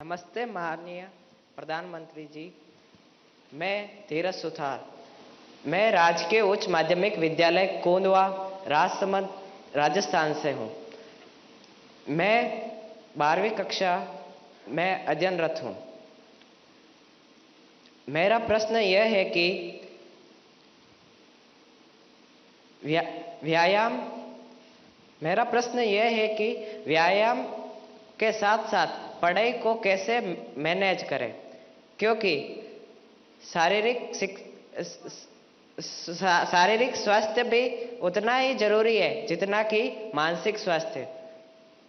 नमस्ते माननीय प्रधानमंत्री जी। मैं धीरज सुथार, मैं राजकीय उच्च माध्यमिक विद्यालय कोंदवा राजसमंद राजस्थान से हूँ। मैं 12वीं कक्षा में अध्ययनरत हूँ। मेरा प्रश्न यह है कि व्यायाम के साथ साथ पढ़ाई को कैसे मैनेज करें, क्योंकि शारीरिक स्वास्थ्य भी उतना ही जरूरी है जितना कि मानसिक स्वास्थ्य।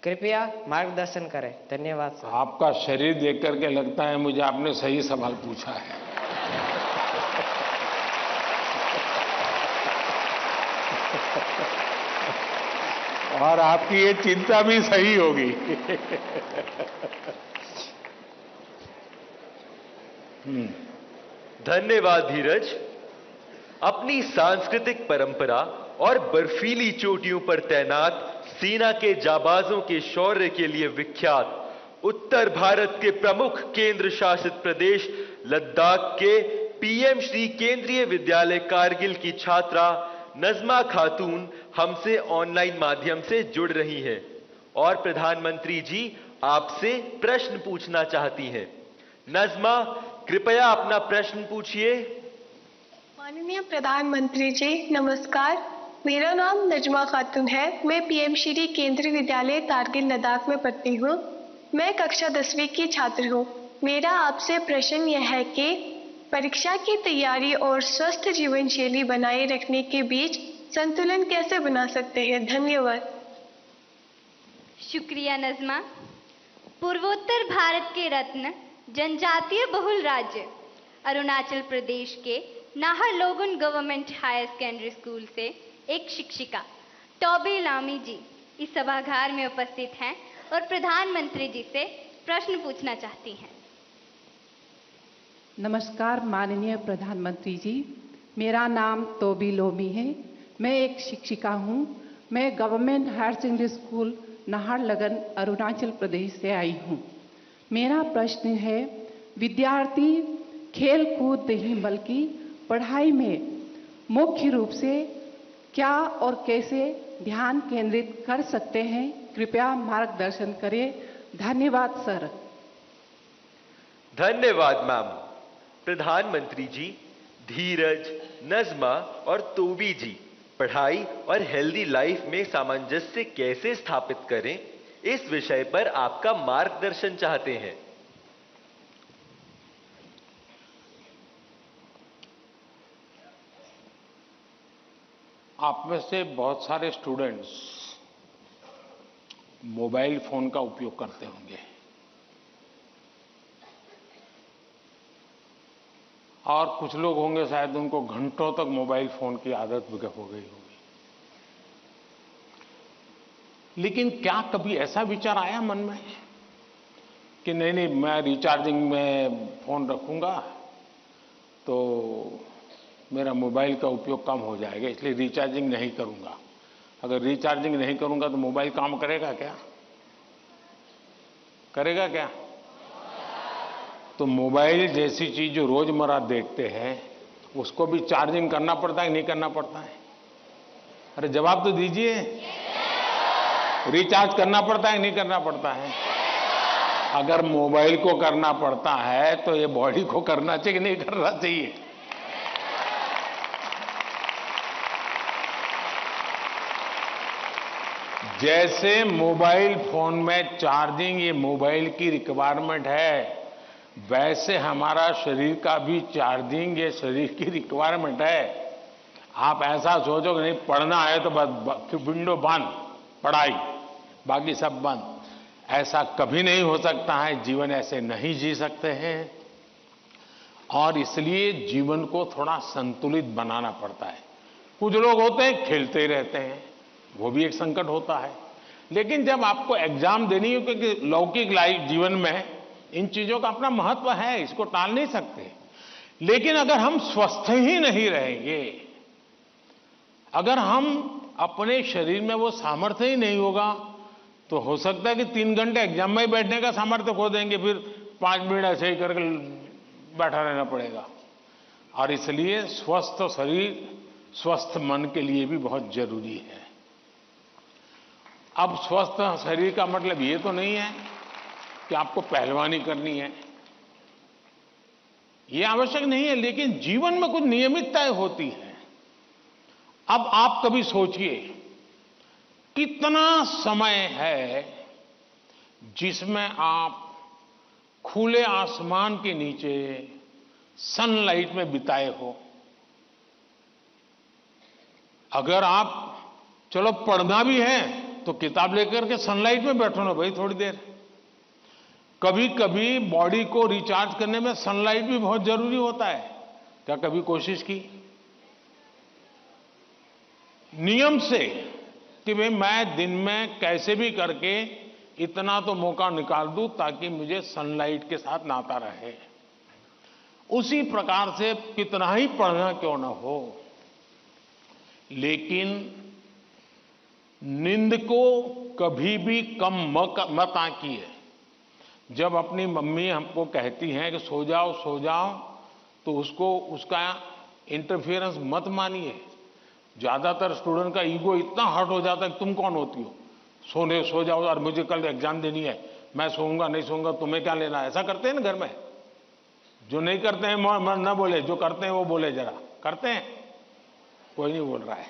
कृपया मार्गदर्शन करें। धन्यवाद सर। आपका शरीर देख करके लगता है मुझे आपने सही सवाल पूछा है। और आपकी ये चिंता भी सही होगी। धन्यवाद धीरज। अपनी सांस्कृतिक परंपरा और बर्फीली चोटियों पर तैनात सेना के जाबाजों के शौर्य के लिए विख्यात उत्तर भारत के प्रमुख केंद्र शासित प्रदेश लद्दाख के पीएम श्री केंद्रीय विद्यालय कारगिल की छात्रा नजमा खातून हमसे ऑनलाइन माध्यम से जुड़ रही हैं और प्रधानमंत्री जी आपसे प्रश्न पूछना चाहती हैं। नजमा, कृपया अपना प्रश्न पूछिए। माननीय प्रधानमंत्री जी नमस्कार। मेरा नाम नजमा खातून है। मैं पीएम श्री केंद्रीय विद्यालय कारगिल लद्दाख में पढ़ती हूँ। मैं कक्षा 10वीं की छात्र हूँ। मेरा आपसे प्रश्न यह है कि परीक्षा की तैयारी और स्वस्थ जीवन शैली बनाए रखने के बीच संतुलन कैसे बना सकते हैं? धन्यवाद। शुक्रिया नजमा। पूर्वोत्तर भारत के रत्न जनजातीय बहुल राज्य अरुणाचल प्रदेश के नाहरलोगुन गवर्नमेंट हायर सेकेंडरी स्कूल से एक शिक्षिका टॉबी लामी जी इस सभागार में उपस्थित हैं और प्रधानमंत्री जी से प्रश्न पूछना चाहती हैं। नमस्कार माननीय प्रधानमंत्री जी, मेरा नाम तोबी लोमी है। मैं एक शिक्षिका हूँ। मैं government higher secondary school Naharlagun Arunachal Pradesh से आई हूँ। मेरा प्रश्न है, विद्यार्थी खेल कूद नहीं बल्कि पढ़ाई में मुख्य रूप से क्या और कैसे ध्यान केंद्रित कर सकते हैं? कृपया मार्गदर्शन करें। धन्यवाद सर। धन्यवाद मैम। प्रधानमंत्री जी, धीरज, नजमा और तोबी जी पढ़ाई और हेल्दी लाइफ में सामंजस्य कैसे स्थापित करें, इस विषय पर आपका मार्गदर्शन चाहते हैं। आप में से बहुत सारे स्टूडेंट्स मोबाइल फोन का उपयोग करते होंगे और कुछ लोग होंगे शायद उनको घंटों तक मोबाइल फोन की आदत हो गई होगी। लेकिन क्या कभी ऐसा विचार आया मन में कि नहीं मैं रिचार्जिंग में फोन रखूंगा तो मेरा मोबाइल का उपयोग कम हो जाएगा, इसलिए रिचार्जिंग नहीं करूंगा। अगर रिचार्जिंग नहीं करूंगा तो मोबाइल काम करेगा क्या? करेगा क्या? तो मोबाइल जैसी चीज जो रोजमर्रा देखते हैं उसको भी चार्जिंग करना पड़ता है, नहीं करना पड़ता है? अरे जवाब तो दीजिए। रिचार्ज करना पड़ता है, नहीं करना पड़ता है? अगर मोबाइल को करना पड़ता है तो ये बॉडी को करना चाहिए कि नहीं करना चाहिए? जैसे मोबाइल फोन में चार्जिंग ये मोबाइल की रिक्वायरमेंट है, वैसे हमारा शरीर का भी चार्जिंग ये शरीर की रिक्वायरमेंट है। आप ऐसा सोचो कि नहीं पढ़ना है तो बस विंडो बंद, पढ़ाई बाकी सब बंद, ऐसा कभी नहीं हो सकता है। जीवन ऐसे नहीं जी सकते हैं और इसलिए जीवन को थोड़ा संतुलित बनाना पड़ता है। कुछ लोग होते हैं खेलते ही रहते हैं, वो भी एक संकट होता है। लेकिन जब आपको एग्जाम देनी हो, क्योंकि लौकिक लाइफ जीवन में इन चीजों का अपना महत्व है, इसको टाल नहीं सकते। लेकिन अगर हम स्वस्थ ही नहीं रहेंगे, अगर हम अपने शरीर में वो सामर्थ्य ही नहीं होगा, तो हो सकता है कि 3 घंटे एग्जाम में बैठने का सामर्थ्य खो देंगे, फिर 5 मिनट ऐसे ही करके बैठा रहना पड़ेगा। और इसलिए स्वस्थ शरीर स्वस्थ मन के लिए भी बहुत जरूरी है। अब स्वस्थ शरीर का मतलब ये तो नहीं है कि आपको पहलवानी करनी है, ये आवश्यक नहीं है, लेकिन जीवन में कुछ नियमितताएं होती है। अब आप कभी सोचिए कितना समय है जिसमें आप खुले आसमान के नीचे सनलाइट में बिताए हो। अगर आप चलो पढ़ना भी है तो किताब लेकर के सनलाइट में बैठो ना भाई थोड़ी देर। कभी कभी बॉडी को रिचार्ज करने में सनलाइट भी बहुत जरूरी होता है। क्या कभी कोशिश की नियम से कि भाई मैं दिन में कैसे भी करके इतना तो मौका निकाल दूं ताकि मुझे सनलाइट के साथ नाता रहे। उसी प्रकार से कितना ही पढ़ना क्यों ना हो, लेकिन नींद को कभी भी कम मत आंकिए। जब अपनी मम्मी हमको कहती हैं कि सो जाओ तो उसका इंटरफेरेंस मत मानिए। ज्यादातर स्टूडेंट का ईगो इतना हर्ट हो जाता है कि तुम कौन होती हो, सो जाओ और मुझे कल एग्जाम देनी है, मैं सोऊंगा नहीं सोऊंगा तुम्हें क्या लेना। ऐसा करते हैं ना घर में। जो नहीं करते हैं मन न बोले, जो करते हैं वो बोले। जरा करते हैं, कोई नहीं बोल रहा है।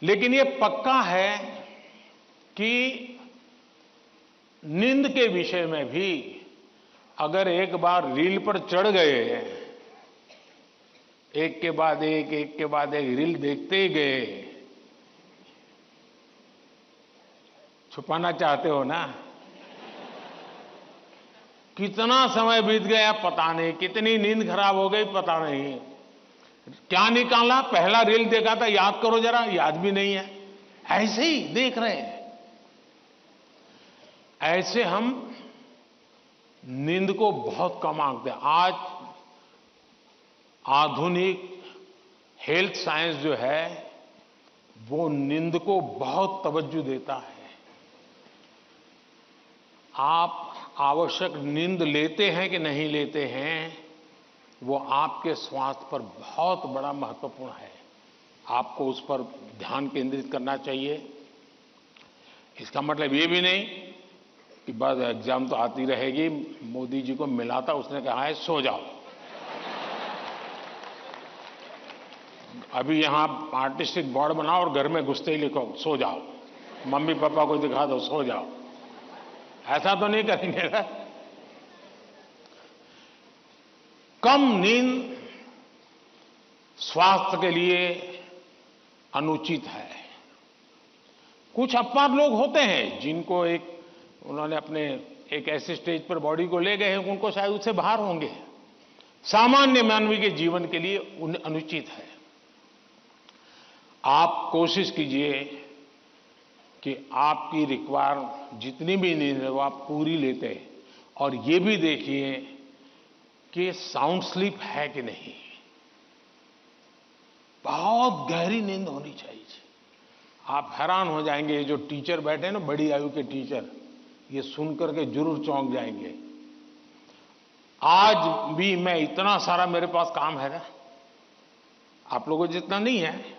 लेकिन ये पक्का है कि नींद के विषय में भी अगर एक बार रील पर चढ़ गए, एक के बाद एक रील देखते गए, छुपाना चाहते हो ना, कितना समय बीत गया पता नहीं, कितनी नींद खराब हो गई पता नहीं, क्या निकाला पहला रील देखा था याद करो जरा, याद भी नहीं है, ऐसे ही देख रहे हैं। ऐसे हम नींद को बहुत कम आंकते हैं। आज आधुनिक हेल्थ साइंस जो है वो नींद को बहुत तवज्जो देता है। आप आवश्यक नींद लेते हैं कि नहीं लेते हैं, वो आपके स्वास्थ्य पर बहुत बड़ा महत्वपूर्ण है। आपको उस पर ध्यान केंद्रित करना चाहिए। इसका मतलब ये भी नहीं कि बस एग्जाम तो आती रहेगी। मोदी जी को मिला था, उसने कहा है सो जाओ। अभी यहां आर्टिस्टिक बोर्ड बनाओ और घर में घुसते ही लिखो सो जाओ, मम्मी पापा को दिखा दो सो जाओ। ऐसा तो नहीं करेंगे ना। कम नींद स्वास्थ्य के लिए अनुचित है। कुछ अपवाद लोग होते हैं जिनको उन्होंने अपने एक ऐसे स्टेज पर बॉडी को ले गए हैं, उनको शायद उससे बाहर होंगे। सामान्य मानवीय के जीवन के लिए अनुचित है। आप कोशिश कीजिए कि आपकी रिक्वायर जितनी भी नींद है वो आप पूरी लेते हैं, और ये भी देखिए कि साउंड स्लीप है कि नहीं। बहुत गहरी नींद होनी चाहिए। आप हैरान हो जाएंगे, ये जो टीचर बैठे हैं ना, बड़ी आयु के टीचर, ये सुनकर के जरूर चौंक जाएंगे। आज भी मैं इतना सारा मेरे पास काम है ना, आप लोगों जितना नहीं है।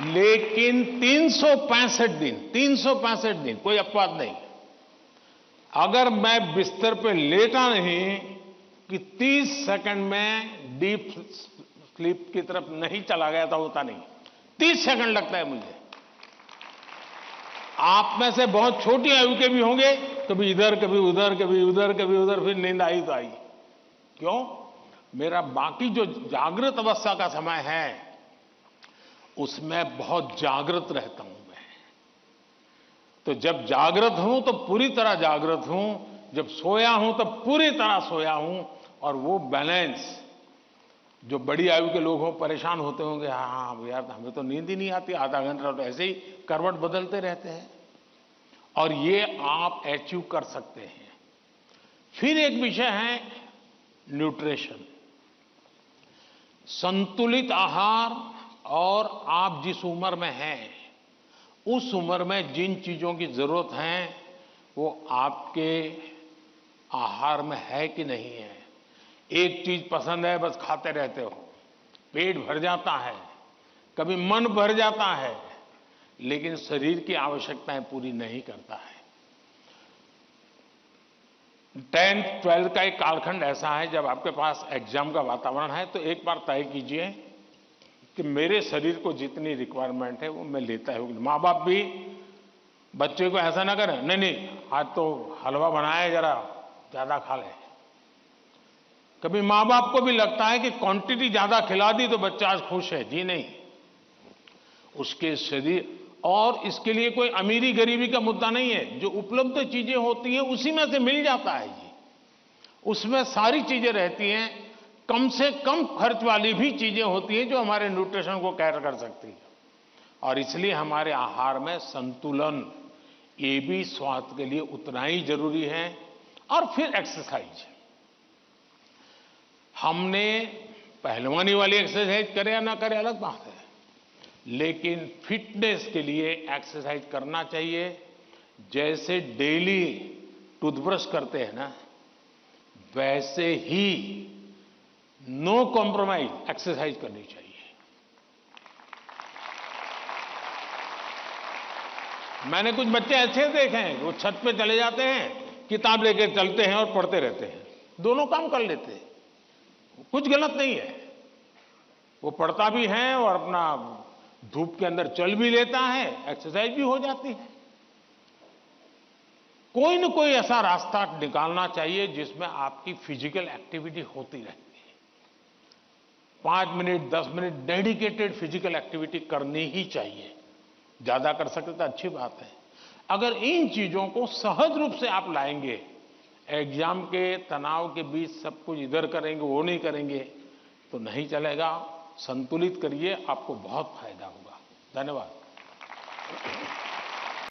लेकिन 365 दिन कोई अपवाद नहीं। अगर मैं बिस्तर पे लेटा नहीं कि 30 सेकंड में डीप स्लीप की तरफ नहीं चला गया था, होता नहीं। 30 सेकंड लगता है मुझे। आप में से बहुत छोटी आयु के भी होंगे, कभी इधर कभी उधर, कभी उधर कभी उधर, फिर नींद आई तो आई। क्यों? मेरा बाकी जो जागृत अवस्था का समय है उसमें बहुत जागृत रहता हूं मैं। तो जब जागृत हूं तो पूरी तरह जागृत हूं, जब सोया हूं तो पूरी तरह सोया हूं। और वो बैलेंस, जो बड़ी आयु के लोग हो परेशान होते होंगे, हाँ यार हमें तो नींद ही नहीं आती, आधा घंटा तो ऐसे ही करवट बदलते रहते हैं, और ये आप अचीव कर सकते हैं। फिर एक विषय है न्यूट्रिशन, संतुलित आहार, और आप जिस उम्र में हैं उस उम्र में जिन चीजों की जरूरत है वो आपके आहार में है कि नहीं है। एक चीज पसंद है, बस खाते रहते हो, पेट भर जाता है, कभी मन भर जाता है, लेकिन शरीर की आवश्यकताएं पूरी नहीं करता है। 10th 12th का एक कालखंड ऐसा है जब आपके पास एग्जाम का वातावरण है, तो एक बार तय कीजिए कि मेरे शरीर को जितनी रिक्वायरमेंट है वो मैं लेता है। माँ बाप भी बच्चे को ऐसा ना करें, नहीं नहीं आज तो हलवा बनाया है, जरा ज्यादा खा ले। कभी माँ बाप को भी लगता है कि क्वांटिटी ज्यादा खिला दी तो बच्चा आज खुश है। जी नहीं, उसके शरीर, और इसके लिए कोई अमीरी गरीबी का मुद्दा नहीं है। जो उपलब्ध चीजें होती हैं उसी में से मिल जाता है जी, उसमें सारी चीजें रहती हैं। कम से कम खर्च वाली भी चीजें होती हैं जो हमारे न्यूट्रिशन को कैर कर सकती है। और इसलिए हमारे आहार में संतुलन, ये भी स्वास्थ्य के लिए उतना ही जरूरी है। और फिर एक्सरसाइज, हमने पहलवानी वाली एक्सरसाइज करे या ना करे अलग बात है, लेकिन फिटनेस के लिए एक्सरसाइज करना चाहिए। जैसे डेली टूथब्रश करते हैं ना, वैसे ही नो कॉम्प्रोमाइज एक्सरसाइज करनी चाहिए। मैंने कुछ बच्चे ऐसे देखे हैं, वो छत पे चले जाते हैं, किताब लेकर चलते हैं और पढ़ते रहते हैं, दोनों काम कर लेते हैं। कुछ गलत नहीं है, वो पढ़ता भी है और अपना धूप के अंदर चल भी लेता है, एक्सरसाइज भी हो जाती है। कोई न कोई ऐसा रास्ता निकालना चाहिए जिसमें आपकी फिजिकल एक्टिविटी होती रहती है। 5 minute 10 minute dedicated physical activity करनी ही चाहिए। ज्यादा कर सकते तो अच्छी बात है। अगर इन चीजों को सहज रूप से आप लाएंगे, एग्जाम के तनाव के बीच सब कुछ इधर करेंगे वो नहीं करेंगे तो नहीं चलेगा। संतुलित करिए, आपको बहुत फायदा होगा। धन्यवाद।